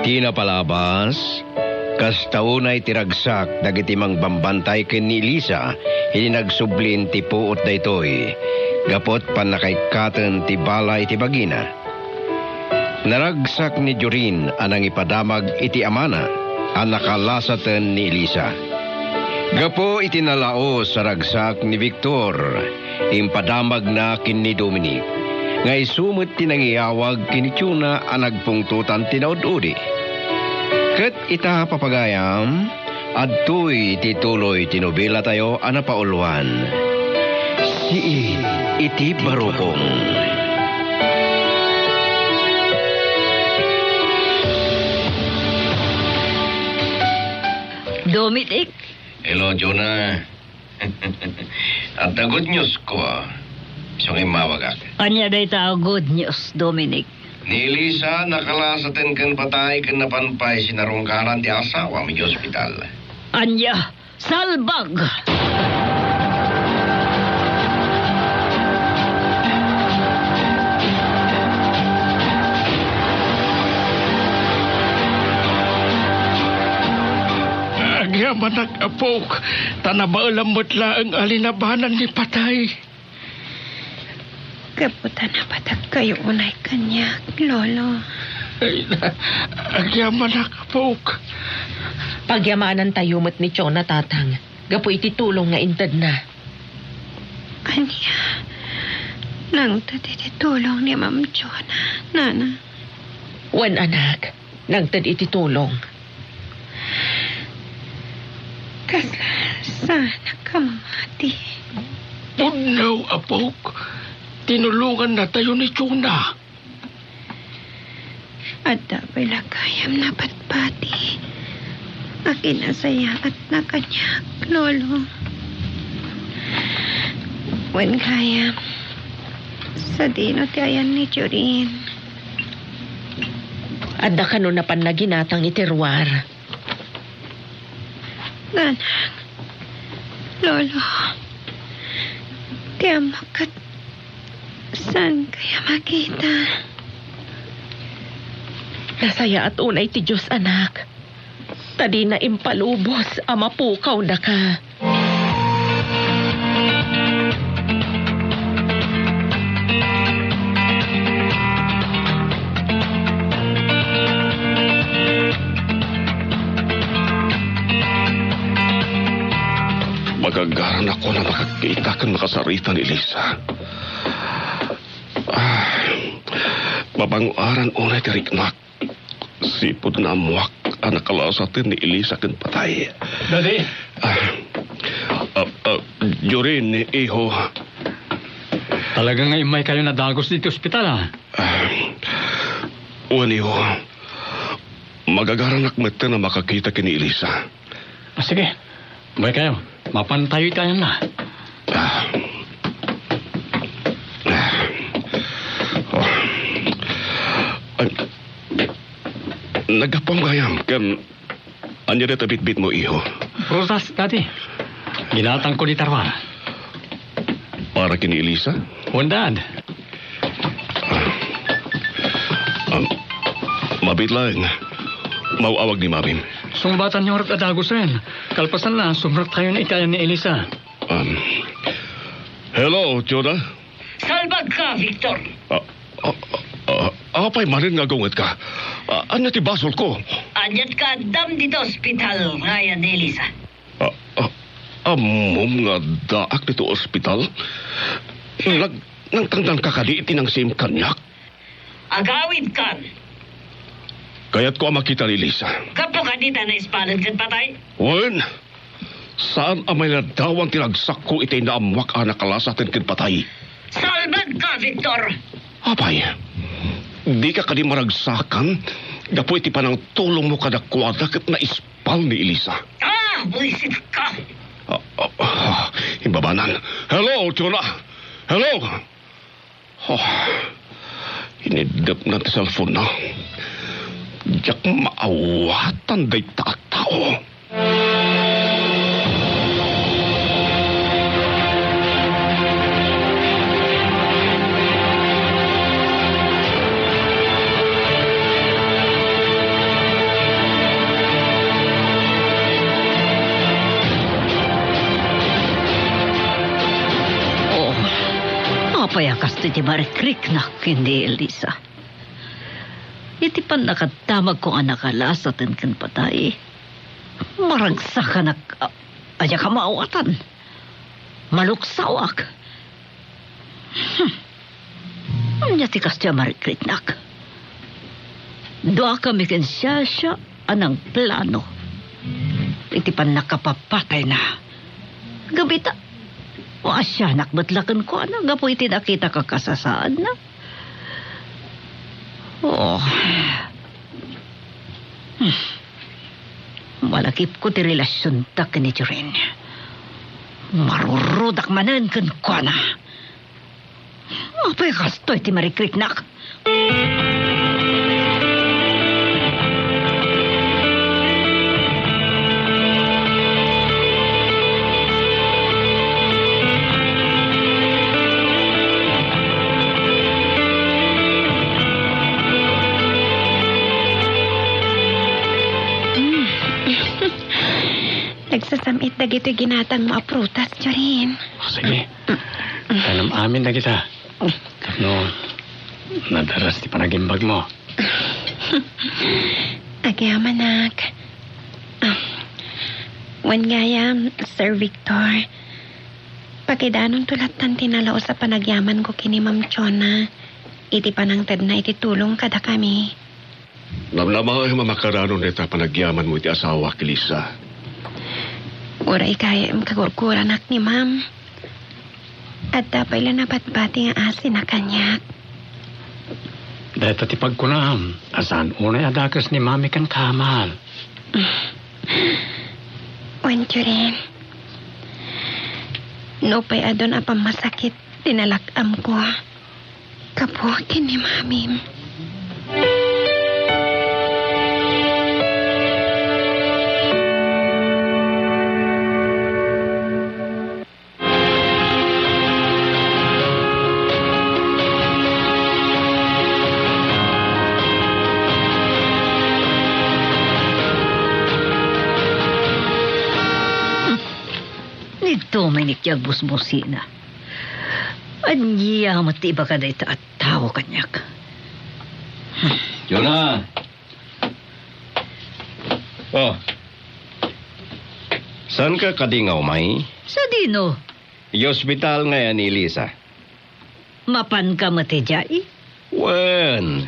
Iti napalabas, kastaunay tiragsak dagiti mangbambantay ken ni Elisa, hindi nagsublin ti puot daytoy, gapot panakaikaten ti balay ti bagina. Naragsak ni Jorin anang ipadamag iti amana, ang nakalasaten ni Elisa. Gapo iti nalaos sa ragsak ni Victor, impadamag na kin ni Dominic. Nga isumot tinangiyawag kinitsuna ang nagpungtutan tinaud-udi. Ket ita papagayam, adtoy tituloy tinubila tayo anapauluan. Siin iti barukong. Dominic? Hello, Jonah. At the good news ko, siyang imawag ako. Anya day tao good news, Dominic. Ni Elisa, nakalasatin kan patay kan napanpay sinarungkaran ti asawa mi ospital. Anya, salbag! Agyaman nag-apok, tanabaalamot lang ang alinabanan ni patay. Kaputan na patag kayo unay kanya, Lolo. Ay na, agyaman nag-apok. Pagyamanan tayo mat ni Chona tatang. Gapo iti tulong nga intad na. Anya, nang tatitulong ni Ma'am Chona, Nana. Wan anak, nagtad iti tulong. Kasla, sana ka mamati. Unaw, apok. Tinulungan na tayo ni Chona. At dabay lagayam na patpati. Akin nasaya at nakanyak, Lolo. Wen kaya, sa dino tiayan ni Jorin. Adda ka no na panaginatang iterwar. Ganang, Lolo. Tiyamak at saan kaya makita? Nasaya at unay ti Diyos anak. Tadi na impalubos ama pukaw na ka. Magagaran ako na makakita kan makasarita ni Elisa. Mabanguaran unay tiriknak. Sipod na amuak ang nakalasatin ni Elisa kan patay. Daddy? Jorin, iho. Talaga ngayon may kayo nadagos dito ospital, ha? Iho. Magagaranak mata na makakita kini Elisa. Sige, may kayo. Mapantayo tayo na. Nagapong gayam kan anya na tabit-bit mo, iho. Prutas, Daddy. Ginatang ko ni Tarwar. Para kini Elisa? Dad. Mabit lang. Mauawag ni Mabim. Sumbatan niyo rin adagos rin. Kalpasan na, sumrat kayo na itayan ni Elisa. Hello, Jonah. Salbag ka, Victor! Apay marin nga gawet ka. Anya ti basol ko? Anyat ka dam dito ospital, ngayon ni Elisa. Amom nga daak dito ospital? Nagtangdan ka kadi itinang sim kanyak? Agawid kan! Kaya't ko makita ni Elisa. Kapo ka dita na ispalan kan patay? Wen, saan amay na daw ang tinagsak ko itay na amwak anak kalasatin kin patay? Salbag ka, Victor! Apay, di ka kadi maragsakan, gapo iti panang tulong mo kadakwada kat na ispal ni Elisa. Buisit ka! Imbabanan. Hello, Jonah! Hello! Inidap na ti cellphone na. Diyak maawatan day tao. Payakas ti marikrik na kindi Elisa. Iti pan nakadamag ko ang nakalasatan kan patay. Maragsa ka aya ka maawatan. Maluksawak. Anya ti kas ti marikrik nak. Doa kami kan siya anang plano. Iti pan nakapapatay na. Gabita. O asya nakbatlakan ko ana. Gapo iti nakita kakasasaan na. Oh. Malakip ko ti relasyon tak ni Jorin. Marurudak manan kan ko na. Apay kastoy ti marikrik nak. Nagsasamit na gito ginatang mga prutas, Jorin. Sige. Tanam amin na kita. No, nadaras ti panagimbag mo. Agyaman, nak. Wan gayam, Sir Victor. Pakidanong tulatan tinalao sa panagyaman ko kini Ma'am Chona. Iti panangtad na iti tulong kada kami. Lamlamang ay mamakaranon nita panagyaman mo iti asawa kilisa. Uray kaya ang kagurkuranak ni Ma'am. At dapat lang nabatbati nga asin na kanyak. Dahil ti pagkunam, asan unay adakas ni Mami kan kamal. Wento rin. Nupay adon apang masakit, dinalakam ko. Kapukin ni Mami. Dominik yung busbusina. Anya matiba ka na ito at tao kanyak. Jonah! Oh. Saan ka kadingaw, May? Sa dino, Hospital ngayon ni Elisa. mapan ka matijay? Wen.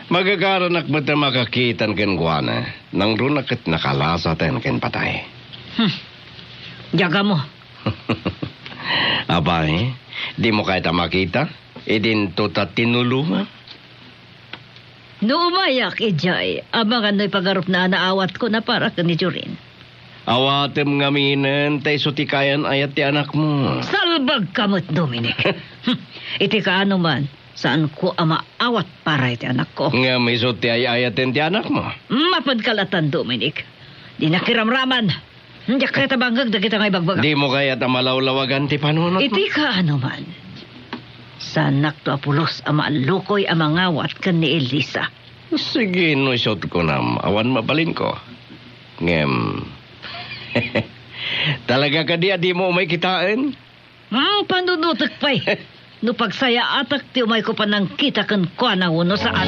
Magagaranak ba ta makakitan ken guana? Nang runakit nakalasa ten ken patay. Jaga mo. Abay, di mo kaya ta makita? Idin to ta tinulungan? No umayak, ijay. Amang ano'y pagarup na naawat ko na para ka ni Jorin. Awatem nga minen, tay sutikayan ayat ti anak mo. Salbag kamot, Dominic. Iti ka ano man, saan ko amaawat para iti anak ko. Nga may suti ay ayatin ti anak mo. Mapadkalatan, Dominic. Di nakiramraman. Hindi kaya tabanggag na kita ngay bagbaga. Di mo kaya ta malawlawagan ti panunot mo. Iti ka ano man. Sanak to apulos amalukoy amangawat kan ni Elisa. Sige, no shot ko nam. Awan mabalin ko. Ngem. Talaga ka di mo umay kitain? Panunutak pa'y. No pagsaya atak ti umay ko pa nang kita kan kwa na uno saan.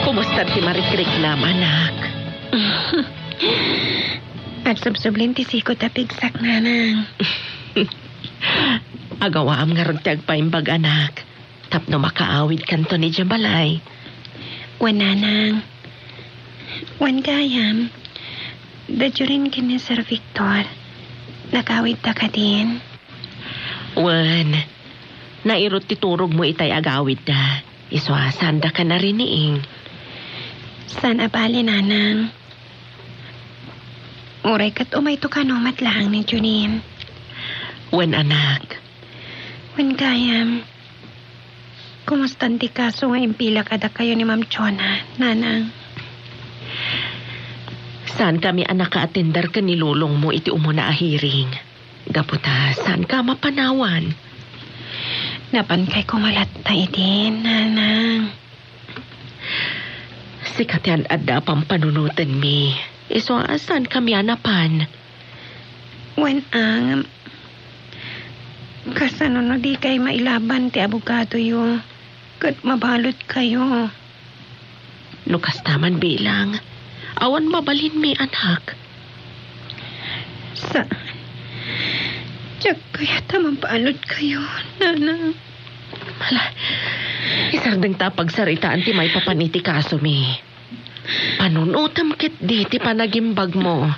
Kumusta ti marikrik nam, anak? At subsublin ti siko tapigsak nanang. Agawaam nga ragtag paimbag, anak. Tapno makaawid kanto ni Jabalay. Wan nanang. Wan gayam. Dadyo rin kini Sir Victor. Nakawid ta ka din. Wan, nairot ti turog mo itay agawid na. Iswasanda ka na rin niing. San abali nanang. Uray kat umay to kanomat lang ni Junin. Wan, anak. Wan gayam. Kumustan ti kaso nga impila kada kayo ni Ma'am Chona, nanang. Saan kami anak ka-atendar ka nilulong mo iti umuna ahiring? Gaputa, saan ka mapanawan? Napan kay kumalatay din, nanang. Sikat yan adda pang panunutan mi. Iso asan kami anapan? Wen ang... Kasano no di kay mailaban ti abogado yo. Kat mabalot kayo. Lukas taman bilang. Awan mabalin mi anak. Sa... Tiyak kaya tamang paalot kayo, nanang. Hala, isang ding pagsaritaan ti may papaniti kaso mi. Panunutam kit di ti panagimbag mo.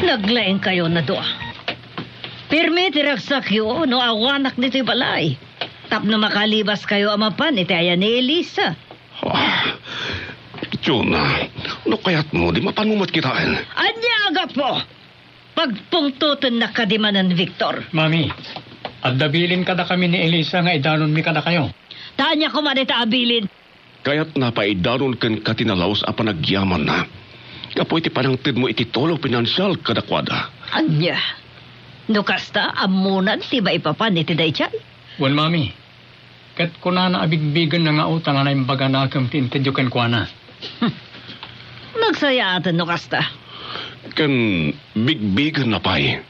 Naglaing kayo na doa. Pirmi tiragsak yo, no awanak nito'y balay. Tap na makalibas kayo amapan, iti ayan ni Elisa. Jonah, no kaya't mo, di mapanumot kitain. Anyaga po! Pagpungtutan na kadimanan, Victor. Mami, at dabilin kada kami ni Elisa nga idanon mi kada kayo. Tanya ko manita abilin. Kaya't napaidaron ken katinalaos a panagyaman na. Kapoy ti panangtid mo iti tolo pinansyal kadakwada. Anya. No kasta, amunan ti ba ipapan iti daychay? Well, mami, kat ko na naabigbigan na nga utang na imbaga na akam tintidyukan ko na. Magsaya atan no kasta. Ken bigbigan na pay.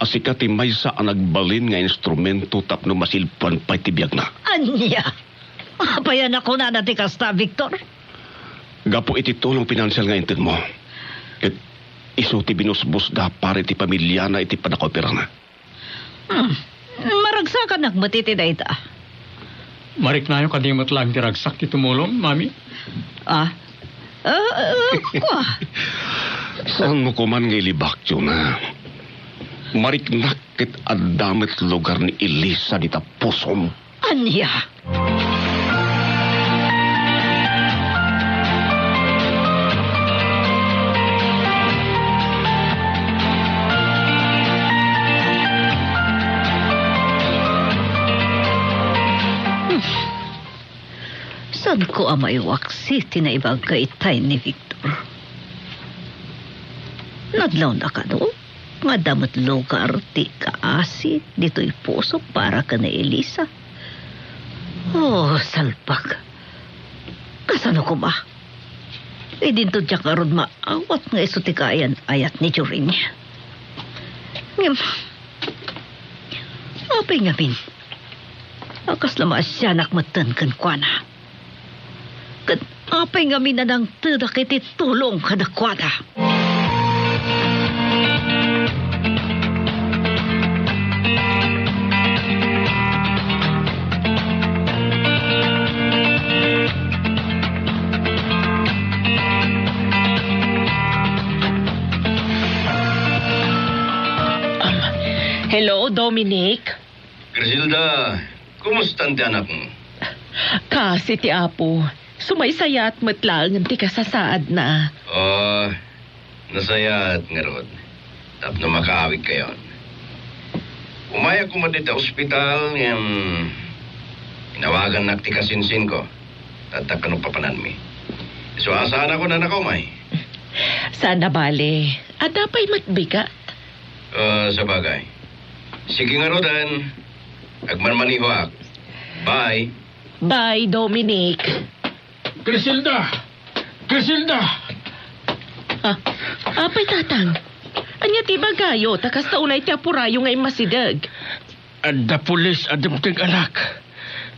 Asika ti maysa ang nagbalin nga instrumento tapno masilpan pa'y tibiyag na. Anya. Apayan ako na ti kasta, Victor. Gapo iti tulong pinansyal nga intid mo. Ket iso ti binusbus da pare ti pamilya na iti panakopera na. Maragsakan nagmatiti da ita. Marik na yung kadimot lang diragsak ti tumulong, mami. Kwa. Saan mo kuman nga ilibak, na? Mariknak ket adamit lugar ni Elisa di tapusom. Anya. Saan ko amay waksiti na ibang kaitay ni Victor? Nadlaw na ka no? Nga damot lugar ti kaasi dito'y puso para ka na Elisa. Oh, salpak. Kasano ko ba? E dinto dya karon maawat nga iso ti kaayan ayat ni Jorin. Ngem, apay nga min. Akas lama asyanak matan kan kwa na. Kat apay nga minanang tidak iti tulong kadakwada. Hello, Dominic? Griselda, kumusta ang anak mo? Kasi ti Apo, sumaysayat matlang ti kasasaad na. Oh, nasayat nga rod. Tap na makaawig kayo. Umaya ko madit sa ospital ng inawagan na ti kasinsin ko. Tatakan ng papanan mi. So asaan ako na nakumay? Sana bale, at dapay matbigat. Sa bagay. Sige nga rodan. Agmanmaniho ak. Bye. Bye, Dominic. Griselda! Griselda! Apay tatang. Anya ti bagayo, takas taunay ti apurayo ngay masidag. Adda pulis adamting anak.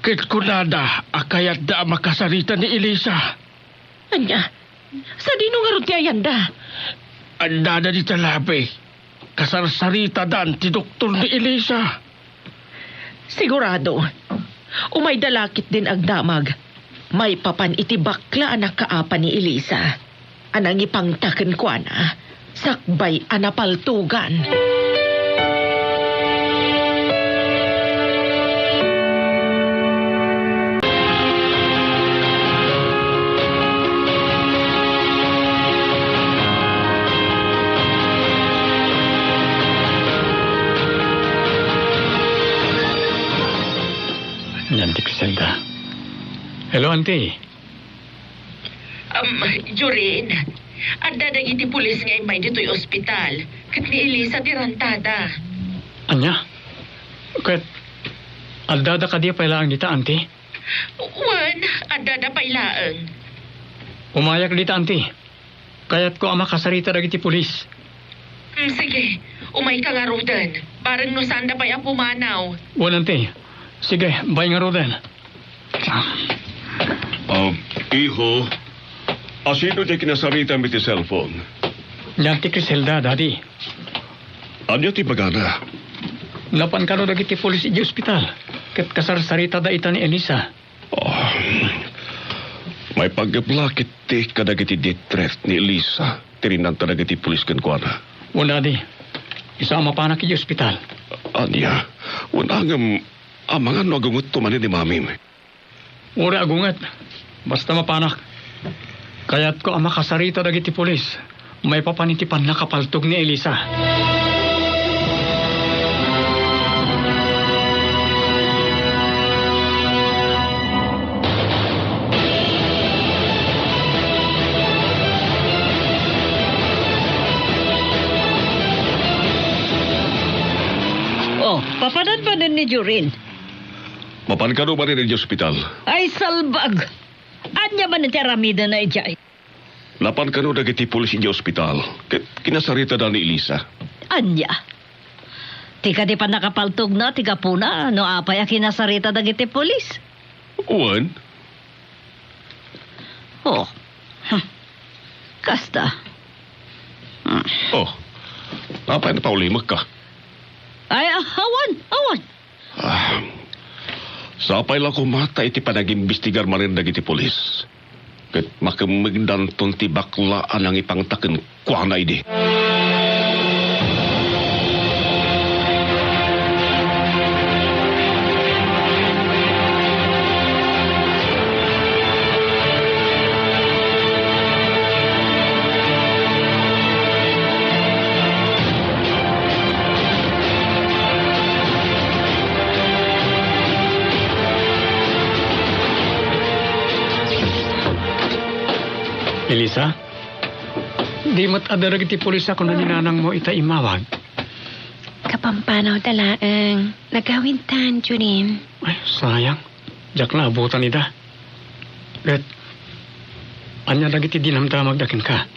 Kit kunada, akayat da makasarita ni Elisa. Anya, sa dino nga ron ti ayanda? Anda na di talabi. Kasarsarita dan ti doktor ni Elisa. Sigurado. Umay dalakit din agdamag. May papan iti bakla anak kaapa ni Elisa. Anang ipangtaken kwa na. Sakbay anapaltugan. Hello, auntie. Jorin, anda na iti pulis nga imay dito'y ospital. Kat ni Elisa tirantada. Anya? Kat, aldada ka di pailaang dita, auntie? Wan, anda na pailaang. Umayak dita, auntie. Kaya't ko ama kasarita dagiti pulis. Sige, umay ka nga rodan. Parang no saan na pa'y apumanaw. Wan, auntie. Sige, bay nga rodan. Iho, asino di kinasarita mi ti cellphone? Yan ti Criselda, daddy. Anya ti bagana? Lapan ka no dagiti pulis iti ospital. Kat kasarsarita da ita ni Elisa. Oh, may paggablakit ti kadagiti death ni Elisa. Tirinan dagiti pulis kan kuana. Wan, daddy. Isama pa na iti ospital. Anya, unangam amangan no agungot tumanin ni mamim. Ura agungat. Basta mapanak. Kaya't ko ama kasarita dagiti pulis. May papanitipan na kapaltog ni Elisa. Oh, papanan ba din ni Jorin? Mapan ka no ba rin di ospital? Ay, salbag! Anya ba na tiramida na ijay? Lapan ka no dagiti pulis di ospital. Kinasarita da ni Elisa. Anya? Tika di pa nakapaltog na, tiga puna, no apay a kinasarita dagiti polis. Wan? Oh, kasta. Oh, apa na paulimak ka? Ay, awan. Sapay lang kumata iti panag-imbestigar marin dagiti polis. Kat makamagdanton ti baklaan ang ipangtaken kwa na idi. Elisa? Di mat adarag iti pulis ako na ninanang mo ita imawag. Kapampanaw dalaang. Nagawin tan, Junin. Ay, sayang. Diyak na abutan ida. Bet, anya dagiti dinamdamag dakin ka.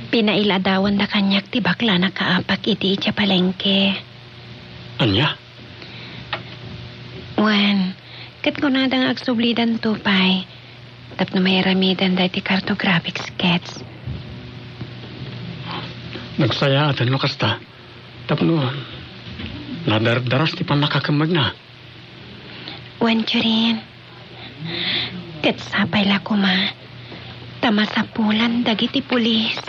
Pinailadawan da kanyak ti bakla na kaapak iti itya palengke. Anya? Wan, kat ko na dang agsublidan tupay. Tapno may ramidan da iti cartographic sketch. Nagsaya atan mo kasta. Tapno, nadardaras ti panakakamag na. Wan, Jurin. Kat sapay la kuma. Tamasapulan dagiti pulis.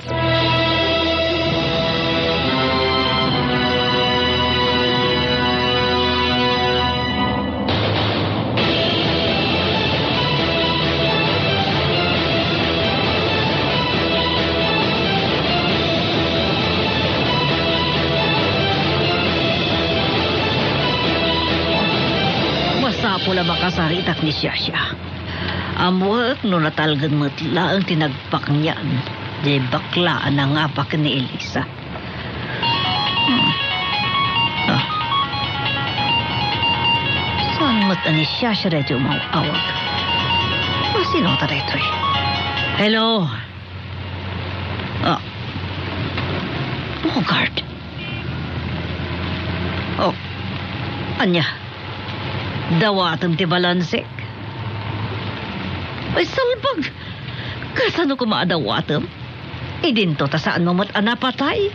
Pula makasaritak ni Siyasya. Amuak no natalgan matla ang tinagpak niyan. Di baklaan ang apak ni Elisa. Saan mat ani Siyasya radyo mauawag? Masino ta rito eh? Hello? Bogart. Oh, anya? Dawatam ti balansik. Ay, salbag. Kasano ko maadawatam? Idinto ta saan mo mat anapatay?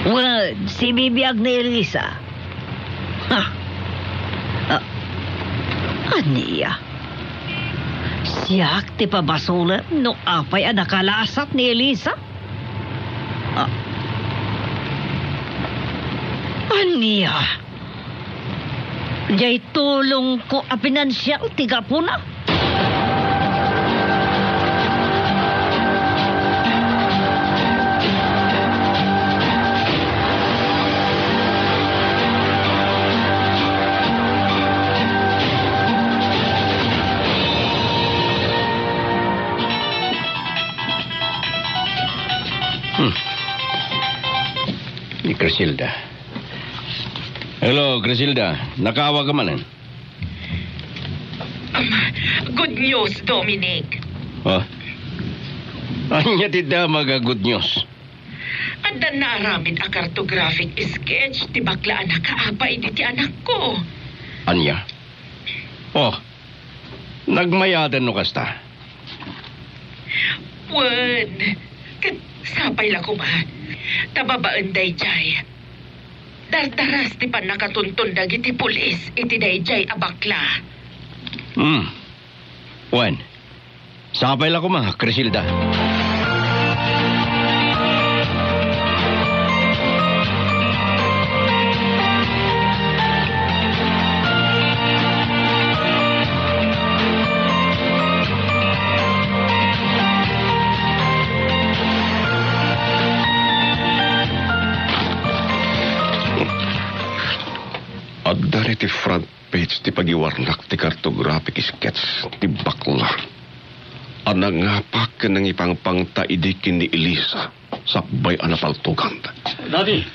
Well, si bibiyag ni Elisa. Ha? Aniya? Siyak ti pabasulan no apay anakalasat ni Elisa? Aniya? Jay tulong ko a pinansyal tiga po na. Griselda. Hello, Griselda. Nakaawa ka man. Good news, Dominic. Oh? Anya ti damag good news. Andan na aramin a cartographic sketch ti bakla anak kaapay di ti anak ko. Anya? Oh, nagmayadan no kasta. Wen, sapay la ko ma. Tababaan day jay. Dardaras ti pan nakatuntun dagiti pulis iti day jay a bakla. Wen, sabay lang ko ma, Griselda. At dari ti front page ti pagiwarnak ti cartographic sketch ti bakla. Anang ngapak nang ipangpangta idikin ni Elisa sakbay anapaltugan. Daddy,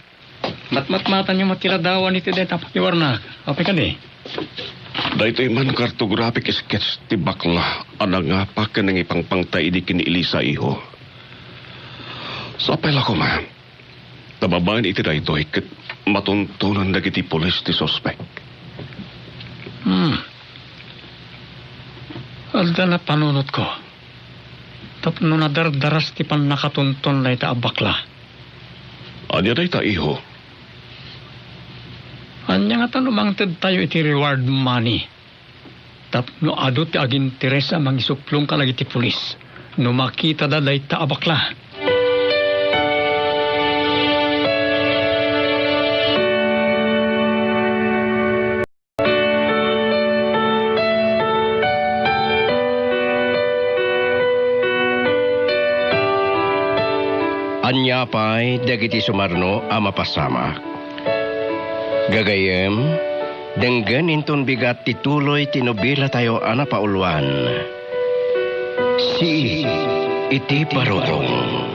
matmatan yung matiradawan iti deta pakiwarnak. Apay ka di? Dahito man cartographic sketch ti bakla anang ngapak nang ipangpangta idikin ni Elisa iho. Sapay ko man. Tababayan iti dahito ikit matuntunan dagiti polis ti sospek. Alda na panunot ko. Tapno na dardaras ti pan nakatunton na ita abakla. Anya day ta iho. Anya nga tanumangted tayo iti reward money. Tapno ado ti aginteresa mangisuplong kalagi ti pulis. No makita da day ta abakla. Anya pa'y dagiti sumarno a mapasamak. Gagayem, denggan inton bigat tituloy tinubila tayo ana pauluan. Si iti parutong.